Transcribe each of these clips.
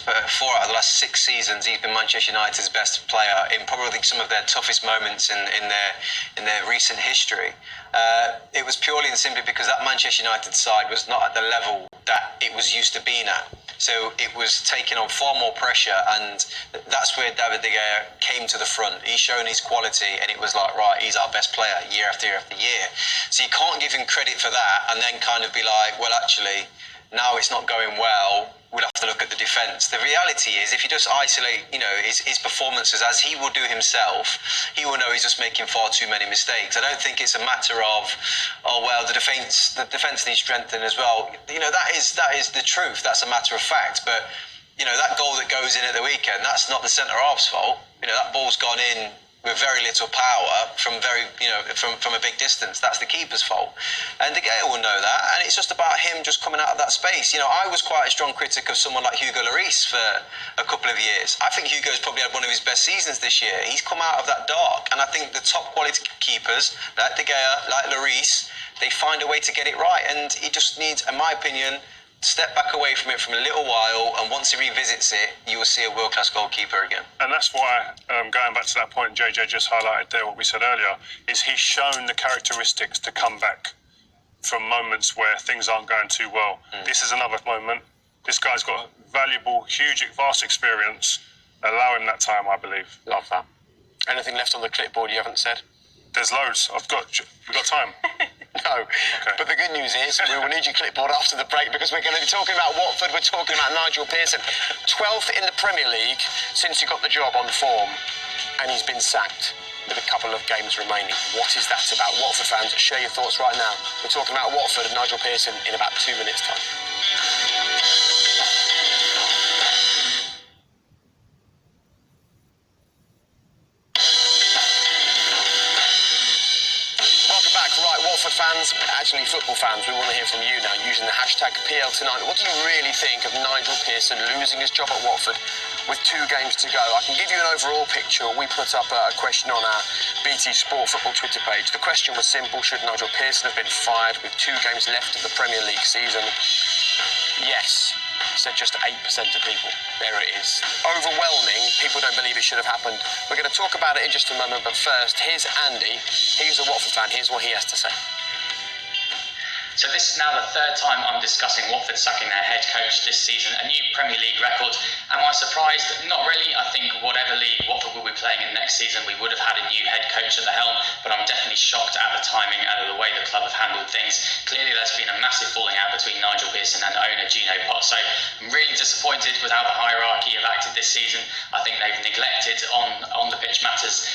but 4 out of the last 6 seasons, he's been Manchester United's best player in probably some of their toughest moments in their recent history. It was purely and simply because that Manchester United side was not at the level that it was used to being at. So it was taking on far more pressure, and that's where David De Gea came to the front. He's shown his quality, and it was like, right, he's our best player year after year after year. So you can't give him credit for that and then kind of be like, well, actually, now it's not going well, we'll have to look at the defence. The reality is, if you just isolate, his performances, as he will do himself, he will know he's just making far too many mistakes. I don't think it's a matter of, the defence needs strengthening as well. That is the truth. That's a matter of fact. But that goal that goes in at the weekend, that's not the centre half's fault. That ball's gone in with very little power from a big distance. That's the keeper's fault. And De Gea will know that, and it's just about him just coming out of that space. I was quite a strong critic of someone like Hugo Lloris for a couple of years. I think Hugo's probably had one of his best seasons this year. He's come out of that dark, and I think the top quality keepers, like De Gea, like Lloris, they find a way to get it right, and he just needs, in my opinion, step back away from it for a little while, and once he revisits it, you will see a world-class goalkeeper again. And that's why, going back to that point JJ just highlighted there, what we said earlier, is he's shown the characteristics to come back from moments where things aren't going too well. This is another moment. This guy's got valuable, huge, vast experience. Allow him that time, I believe. Love that. Anything left on the clipboard you haven't said? There's loads. We've got time. No, okay. But the good news is we will need your clipboard after the break, because we're going to be talking about Watford, we're talking about Nigel Pearson. 12th in the Premier League since he got the job on form, and he's been sacked with a couple of games remaining. What is that about? Watford fans, share your thoughts right now. We're talking about Watford and Nigel Pearson in about 2 minutes' time. Fans, actually football fans, we want to hear from you now using the hashtag PL Tonight. What do you really think of Nigel Pearson losing his job at Watford with 2 games to go? I can give you an overall picture. We put up a question on our BT Sport Football Twitter page. The question was simple: should Nigel Pearson have been fired with 2 games left of the Premier League season? Yes, said just 8% of people. There it is. Overwhelming. People don't believe it should have happened. We're going to talk about it in just a moment, but first, here's Andy. He's a Watford fan. Here's what he has to say. So this is now the 3rd time I'm discussing Watford sacking their head coach this season, a new Premier League record. Am I surprised? Not really. I think whatever league Watford will be playing in next season, we would have had a new head coach at the helm, but I'm definitely shocked at the timing and the way the club have handled things. Clearly there's been a massive falling out between Nigel Pearson and owner Gino Pozzo. I'm really disappointed with how the hierarchy have acted this season. I think they've neglected on the pitch matters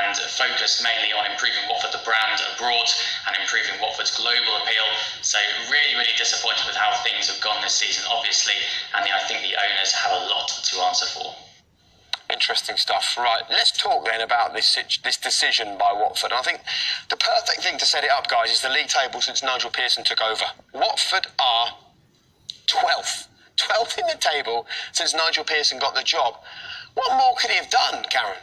and focused mainly on improving Watford the brand abroad and improving Watford's global appeal. So really, really disappointed with how things have gone this season, obviously, and I think the owners have a lot to answer for. Interesting stuff. Right, let's talk then about this decision by Watford. And I think the perfect thing to set it up, guys, is the league table since Nigel Pearson took over. Watford are 12th. 12th in the table since Nigel Pearson got the job. What more could he have done, Karen?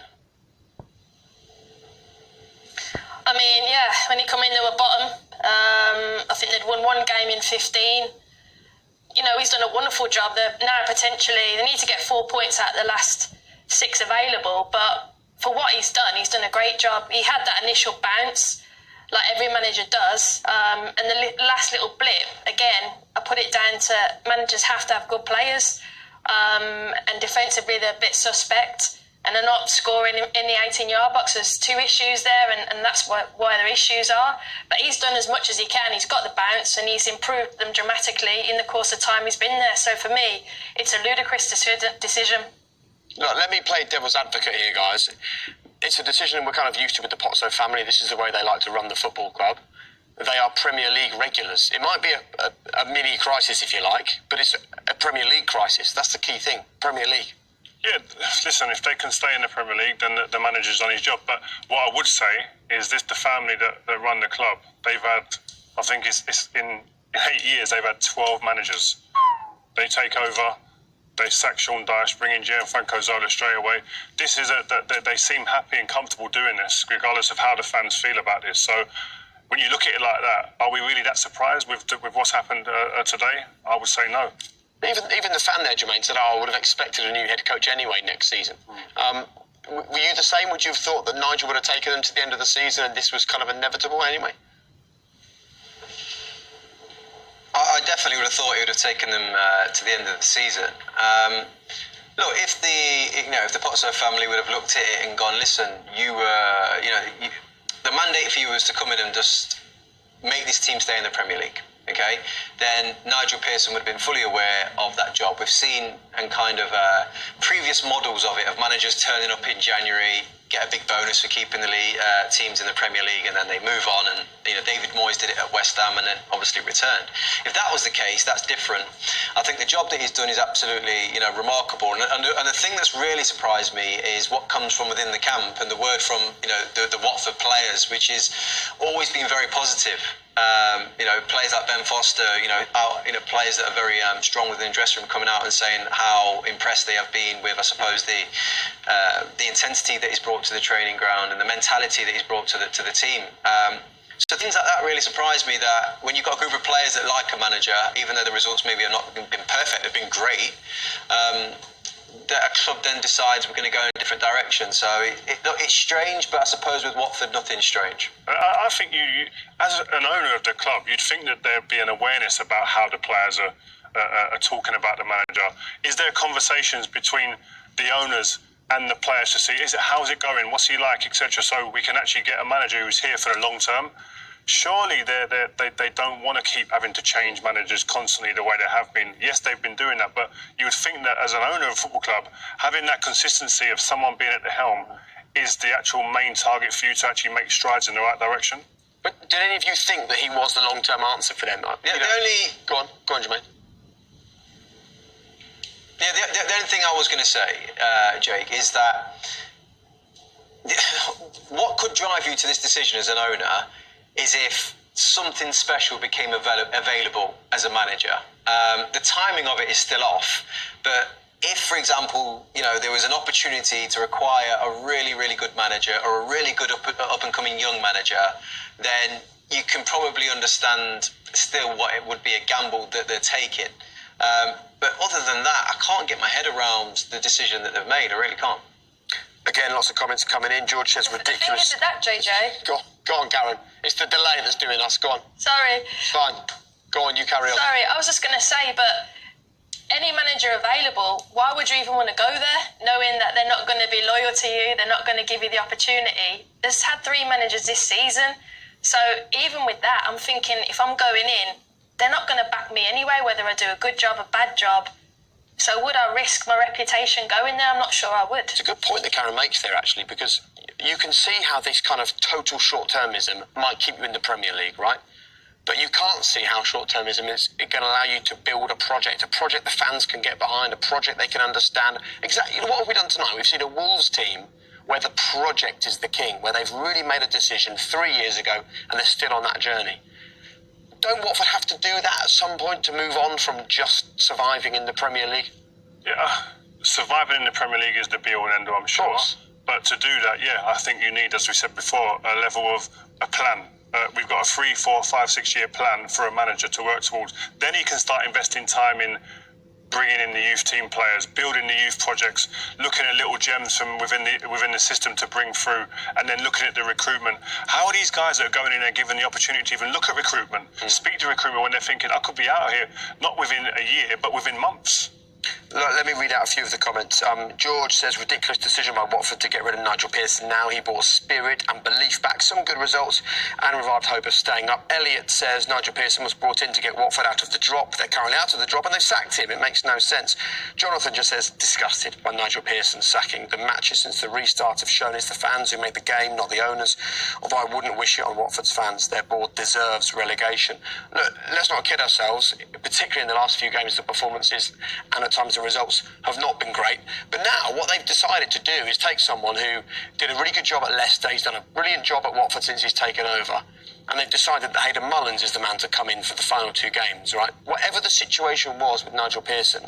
I mean, yeah, when he come in, they were bottom. I think they'd won 1 game in 15. He's done a wonderful job. They're now potentially, they need to get 4 points out of the last 6 available, but for what he's done a great job. He had that initial bounce, like every manager does, and the last little blip, again, I put it down to managers have to have good players, and defensively they're a bit suspect. And they're not scoring in the 18-yard box. There's 2 issues there, and that's why their issues are. But he's done as much as he can. He's got the bounce, and he's improved them dramatically in the course of time he's been there. So for me, it's a ludicrous decision. Look, let me play devil's advocate here, guys. It's a decision we're kind of used to with the Pozzo family. This is the way they like to run the football club. They are Premier League regulars. It might be a mini crisis, if you like, but it's a Premier League crisis. That's the key thing, Premier League. Yeah, listen, if they can stay in the Premier League, then the manager's done his job. But what I would say is the family that run the club, they've had, I think it's in 8 years, they've had 12 managers. They take over, they sack Sean Dyche, bring in Gianfranco Zola straight away. This is they seem happy and comfortable doing this, regardless of how the fans feel about this. So when you look at it like that, are we really that surprised with what's happened today? I would say no. Even the fan there, Jermaine, said, I would have expected a new head coach anyway next season. Were you the same? Would you have thought that Nigel would have taken them to the end of the season and this was kind of inevitable anyway? I definitely would have thought he would have taken them to the end of the season. Look, if the Pozzo family would have looked at it and gone, listen, the mandate for you was to come in and just make this team stay in the Premier League, okay? Then Nigel Pearson would have been fully aware of that job. We've seen and kind of previous models of it, of managers turning up in January, get a big bonus for keeping the teams in the Premier League, and then they move on. And David Moyes did it at West Ham, and then obviously returned. If that was the case, that's different. I think the job that he's done is absolutely remarkable. And the thing that's really surprised me is what comes from within the camp and the word from the Watford players, which is always been very positive. Players like Ben Foster, players that are very strong within the dressing room, coming out and saying how impressed they have been with, I suppose, the intensity that he's brought to the training ground and the mentality that he's brought to the team. So things like that really surprised me, that when you've got a group of players that like a manager, even though the results maybe have not been perfect, they've been great, that a club then decides we're going to go in a different direction. So it's strange, but I suppose with Watford, nothing's strange. I think you, as an owner of the club, you'd think that there'd be an awareness about how the players are talking about the manager. Is there conversations between the owners and the players to see, how's it going, what's he like, etc., so we can actually get a manager who's here for the long term? Surely they don't want to keep having to change managers constantly the way they have been. Yes, they've been doing that, but you would think that as an owner of a football club, having that consistency of someone being at the helm is the actual main target for you to actually make strides in the right direction. But did any of you think that he was the long-term answer for them? Go on, Jermaine. Yeah, the only thing I was going to say, Jake, is that what could drive you to this decision as an owner is if something special became available as a manager. The timing of it is still off, but if, for example, there was an opportunity to acquire a really, really good manager or a really good up-and-coming young manager, then you can probably understand still what it would be a gamble that they're taking. But other than that, I can't get my head around the decision that they've made. I really can't. Again, lots of comments coming in. George says ridiculous. The thing is with that, JJ. Go on, Karen. It's the delay that's doing us. Go on. Sorry. It's fine. Go on, you carry on. Sorry, I was just going to say, but any manager available, why would you even want to go there, knowing that they're not going to be loyal to you, they're not going to give you the opportunity? They've had 3 managers this season, so even with that, I'm thinking if I'm going in, they're not going to back me anyway, whether I do a good job, a bad job. So would I risk my reputation going there? I'm not sure I would. It's a good point that Karen makes there, actually, because you can see how this kind of total short-termism might keep you in the Premier League, right? But you can't see how short-termism is going to allow you to build a project the fans can get behind, a project they can understand. Exactly, what have we done tonight? We've seen a Wolves team where the project is the king, where they've really made a decision 3 years ago and they're still on that journey. Don't Watford have to do that at some point to move on from just surviving in the Premier League? Yeah, surviving in the Premier League is the be-all and end-all, I'm sure. But to do that, I think you need, as we said before, a level of a plan. We've got a 3, 4, 5, 6 year plan for a manager to work towards. Then he can start investing time in bringing in the youth team players, building the youth projects, looking at little gems from within the system to bring through, and then looking at the recruitment. How are these guys that are going in there given the opportunity to even look at recruitment, speak to recruitment when they're thinking, I could be out of here, not within a year, but within months? Let me read out a few of the comments. George says, ridiculous decision by Watford to get rid of Nigel Pearson. Now he brought spirit and belief back, some good results and revived hope of staying up. Elliot says Nigel Pearson was brought in to get Watford out of the drop. They're currently out of the drop and they've sacked him. It makes no sense. Jonathan just says, disgusted by Nigel Pearson sacking. The matches since the restart have shown it's the fans who made the game, not the owners. Although I wouldn't wish it on Watford's fans. Their board deserves relegation. Look, let's not kid ourselves, particularly in the last few games, the performances and at times the results have not been great. But now what they've decided to do is take someone who did a really good job at Leicester, he's done a brilliant job at Watford since he's taken over, and they've decided that Hayden Mullins is the man to come in for the final 2 games, right? Whatever the situation was with Nigel Pearson,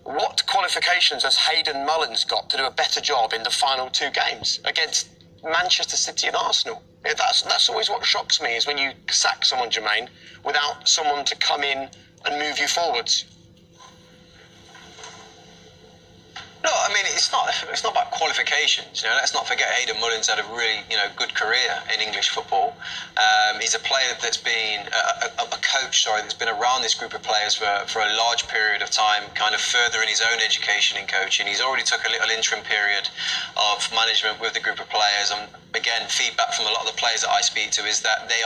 what qualifications has Hayden Mullins got to do a better job in the final 2 games against Manchester City and Arsenal? That's always what shocks me, is when you sack someone, Jermaine, without someone to come in and move you forwards. I mean, it's not about qualifications. You know, let's not forget Aidan Mullins had a really, good career in English football. He's a player that's been a coach, that's been around this group of players for a large period of time, kind of furthering his own education in coaching. He's already took a little interim period of management with the group of players, and again, feedback from a lot of the players that I speak to is that they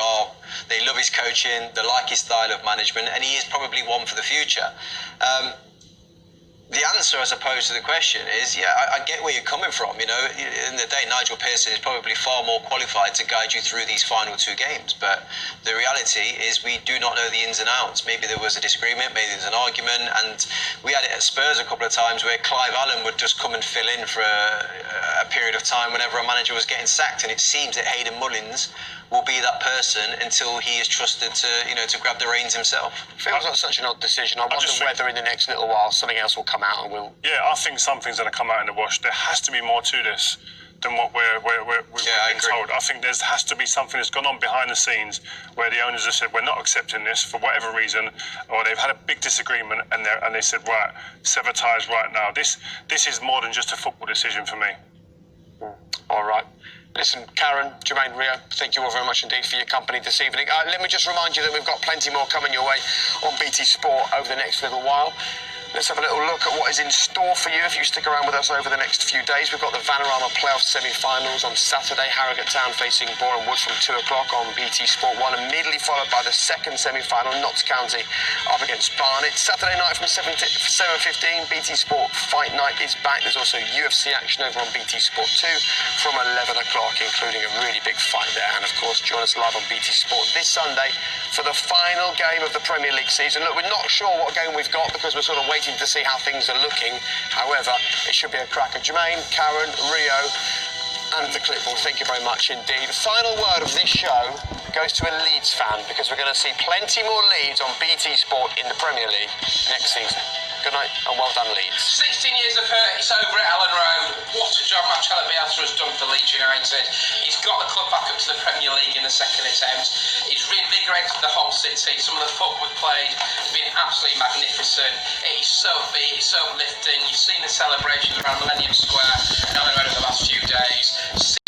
love his coaching, they like his style of management, and he is probably one for the future. The answer, as opposed to the question, is I get where you're coming from. You know, in the day, Nigel Pearson is probably far more qualified to guide you through these final two games. But the reality is, we do not know the ins and outs. Maybe there was a disagreement, maybe there's an argument, and we had it at Spurs a couple of times where Clive Allen would just come and fill in for a period of time whenever a manager was getting sacked, and it seems that Aidan Mullins will be that person until he is trusted to grab the reins himself. Feels like such an odd decision. I wonder whether in the next little while something else will come out and we'll... Yeah, I think something's going to come out in the wash. There has to be more to this than what we've been told. I think there has to be something that's gone on behind the scenes where the owners have said, we're not accepting this for whatever reason, or they've had a big disagreement and they said, right, sever ties right now. This is more than just a football decision for me. All right. Listen, Karen, Jermaine, Rio, thank you all very much indeed for your company this evening. Let me just remind you that we've got plenty more coming your way on BT Sport over the next little while. Let's have a little look at what is in store for you if you stick around with us over the next few days. We've got the Vanarama Playoff semi-finals on Saturday. Harrogate Town facing Boreham Wood from 2 o'clock on BT Sport 1, immediately followed by the second semi-final, Notts County up against Barnet. Saturday night from 7:15, BT Sport Fight Night is back. There's also UFC action over on BT Sport 2 from 11 o'clock, including a really big fight there. And of course, join us live on BT Sport this Sunday for the final game of the Premier League season. Look, we're not sure what game we've got because we're sort of waiting to see how things are looking. However, it should be a cracker. Jermaine, Karen, Rio, and the clipboard, thank you very much indeed. The final word of this show goes to a Leeds fan, because we're going to see plenty more Leeds on BT Sport in the Premier League next season. Good night and well done, Leeds. 16 years of hurt, it's over at Ellen Road. What a job Marcelo Bielsa has done for Leeds United. He's got the club back up to the Premier League in the second attempt. He's reinvigorated the whole city. Some of the football we've played has been absolutely magnificent. It is so big, it's so uplifting. You've seen the celebrations around Millennium Square and Ellen Road over the last few days.